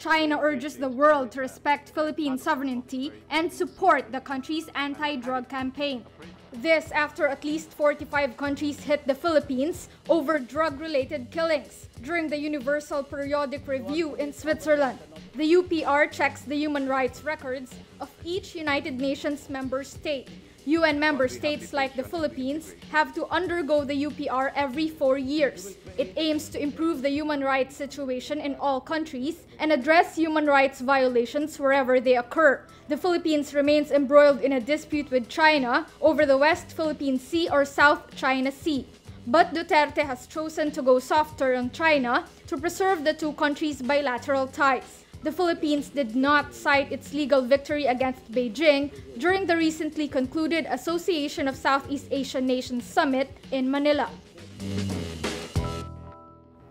China urges the world to respect Philippine sovereignty and support the country's anti-drug campaign. This after at least 45 countries hit the Philippines over drug-related killings during the Universal Periodic Review in Switzerland. The UPR checks the human rights records of each United Nations member state. UN member states like the Philippines have to undergo the UPR every 4 years. It aims to improve the human rights situation in all countries and address human rights violations wherever they occur. The Philippines remains embroiled in a dispute with China over the West Philippine Sea or South China Sea. But Duterte has chosen to go softer on China to preserve the two countries' bilateral ties. The Philippines did not cite its legal victory against Beijing during the recently concluded Association of Southeast Asian Nations Summit in Manila.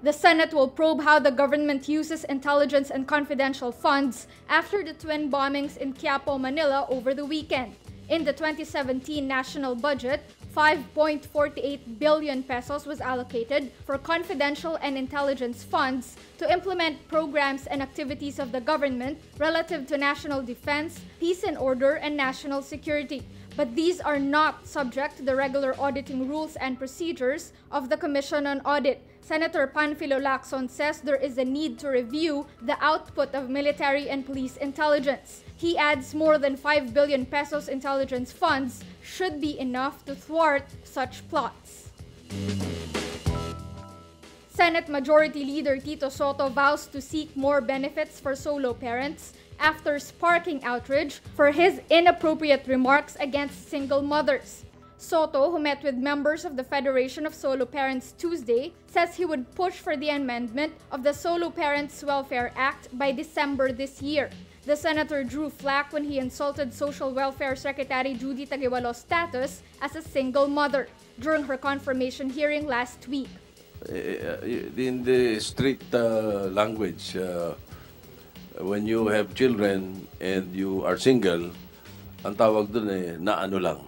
The Senate will probe how the government uses intelligence and confidential funds after the twin bombings in Quiapo, Manila over the weekend. In the 2017 national budget, 5.48 billion pesos was allocated for confidential and intelligence funds to implement programs and activities of the government relative to national defense, peace and order, and national security. But these are not subject to the regular auditing rules and procedures of the Commission on Audit. Senator Panfilo Lacson says there is a need to review the output of military and police intelligence. He adds more than 5 billion pesos intelligence funds should be enough to thwart such plots. Senate Majority Leader Tito Sotto vows to seek more benefits for solo parents after sparking outrage for his inappropriate remarks against single mothers. Sotto, who met with members of the Federation of Solo Parents Tuesday, says he would push for the amendment of the Solo Parents Welfare Act by December this year. The senator drew flack when he insulted Social Welfare Secretary Judy Taguiwalo's status as a single mother during her confirmation hearing last week. In the street language, when you have children and you are single, ang tawag dun na ano lang.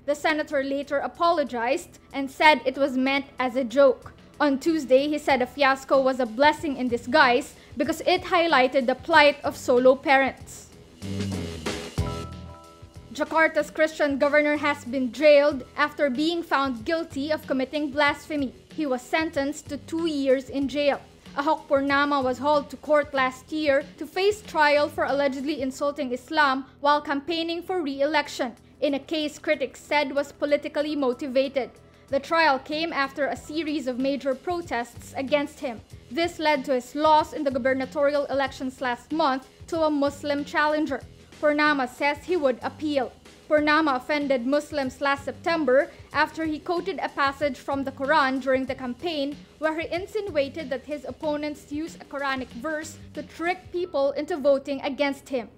The senator later apologized and said it was meant as a joke. On Tuesday, he said a fiasco was a blessing in disguise because it highlighted the plight of solo parents. Jakarta's Christian governor has been jailed after being found guilty of committing blasphemy. He was sentenced to 2 years in jail. Ahok Purnama was hauled to court last year to face trial for allegedly insulting Islam while campaigning for re-election, in a case critics said was politically motivated. The trial came after a series of major protests against him. This led to his loss in the gubernatorial elections last month to a Muslim challenger. Purnama says he would appeal. Purnama offended Muslims last September after he quoted a passage from the Quran during the campaign where he insinuated that his opponents use a Quranic verse to trick people into voting against him.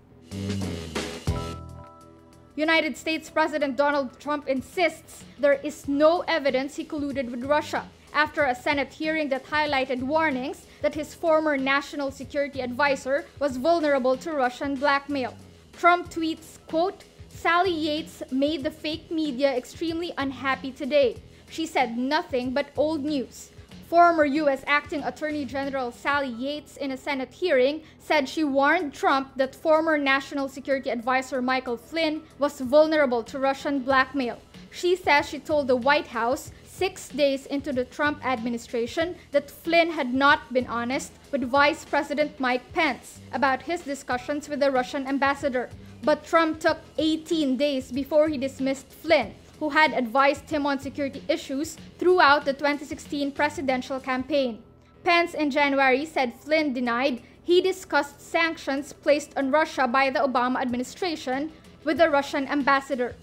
United States President Donald Trump insists there is no evidence he colluded with Russia after a Senate hearing that highlighted warnings that his former national security advisor was vulnerable to Russian blackmail. Trump tweets, quote, "Sally Yates made the fake media extremely unhappy today. She said nothing but old news." Former U.S. Acting Attorney General Sally Yates, in a Senate hearing, said she warned Trump that former National Security Advisor Michael Flynn was vulnerable to Russian blackmail. She says she told the White House 6 days into the Trump administration that Flynn had not been honest with Vice President Mike Pence about his discussions with the Russian ambassador. But Trump took 18 days before he dismissed Flynn, who had advised him on security issues throughout the 2016 presidential campaign. Pence in January said Flynn denied he discussed sanctions placed on Russia by the Obama administration with the Russian ambassador.